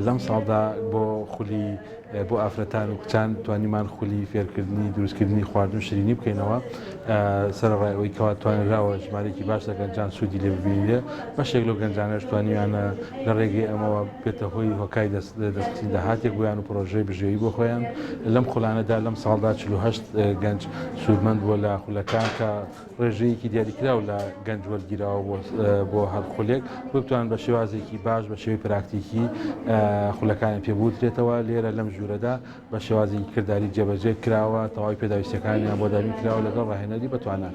لەم ساڵدا بۆ خولی بۆ ئافرەتان و کچان توانیمان خولی فێرکردنی دروستکردنی خواردن و شیرینی بکەینەوە سەرڕای کەوا توانراوە ژمارەیەکی باش لە گەنجان سوودی لێ ببینێ بەشێک لەو گەنجانەش توانیانە لە ڕێگەی ئەمەوە بێتە هۆی هۆکای دەستکردنی داهاتێک بۆیان و پرۆژەی بژێوی بۆ خۆیان لەم خولانەدا لەم ساڵدا 48 گەنج سوودمەند بۆ لە خولەکان کە ڕێژەیەکی دیاریکراوە لە گەنج وەرگیراوە بۆ هەر خولێک بتوان بە شێوازێکی باش بە شێوەی پراکتیکی خولەکانی پێبوترێتەوە لێرە لەم ژوورەدا بە شێوازی کردداری جێبەجێ کراوە تەواوی پێداویستەکانیان بۆ دابین کراوە لەگەڵ ڕاهێنەری بتوانە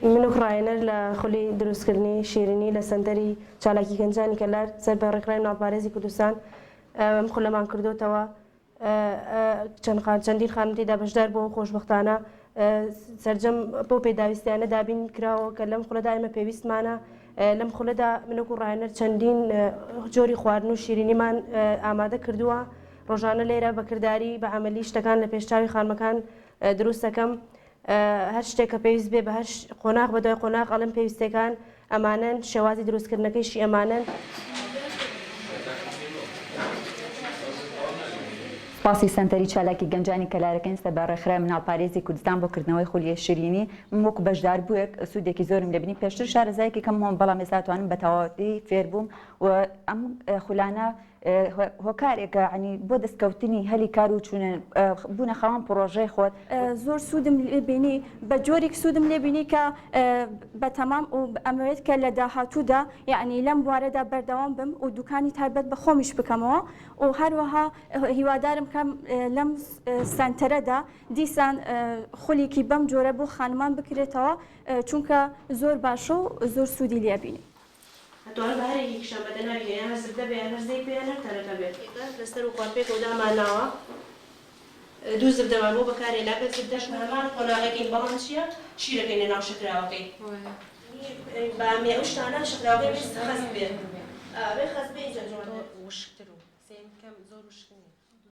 من و ڕاهێنەر لە خولی دروستکردنی شیرینی لە سەنتەری چالاکی گەنجانی کەلار سەر بە ڕێکخراوی ناوپارێزی کوردستان ئەم خولەمان کردوتەوە چەندین خانوتیدا بەشدار بۆ خۆشبەختانە سەرجەم بۆ پێداویستیانە دابین کراوە کە لەم خولەدا ئێمە پێویستمانە لەم خولەدا منوەکو ڕاهێنەر چەندین جۆری خواردن و شیرینیمان ئامادە کردووە ڕۆژانە لێرە بەکردداری بە عملی شتەکان لە پێشچاوی خانمەکان دروست دەکەم هەر شتێک کە پێویست بێ بە هەر قۆناغ بەدوای قۆناغ ئەڵم پێویستەکان ئەمانەن شێوازی دروستکردنەکەیشی ئەمانەن باسی سنتەری چالاکی گەنجانی کەلارەکەین سە بە ڕێکخراوی ناوپارێزی کوردستان بۆ کردنەوەی خولیە شیرینی من وەکو بەشدار بوویەک سوودێکی زۆرم لەبینی پێشتر شارەزایەکی کەم بەڵام ئێستا توانم بە تەواوی فێر بووم و ئەم خولانە هۆکارێکە عنی بۆ دەستکەوتنی هەلی کار و چوونە بوونە خەوان پرۆژەی خۆت زۆر سوودم لێبینی بە جۆرێک سوودم لێبینی کە بە تەمام و ئەمەوێت کە لە داهاتوودا یعنی لەم بوارەدا بەردەوام بم و دوکانی تایبەت بە خۆمیش بکەمەوە و هەروەها هیوادارم کەم لەم سنتەرەدا دیسان خولێکی بەم جۆرە بۆ خانمان بکرێتەوە چونکە زۆر باشە و زۆر سوودی لێبینی هەتوانە بە هەرێکی کشان بەدەناویێن هەزردە بێ هەرزەی پێیانە تەرەکە بێت لەسەر و خواپێک و داماناوە دوو زردەمان بۆ بەکارێنا بێت زردەشمە هەمان قۆناغێکین بەڵام چییە شیرەکەینە ناو شکراوەکەی بەمێ ئەو شتانە شکراوەکەی خەست بێت بێ خەست بێ وشکتر و سێم کەم زۆر وشکن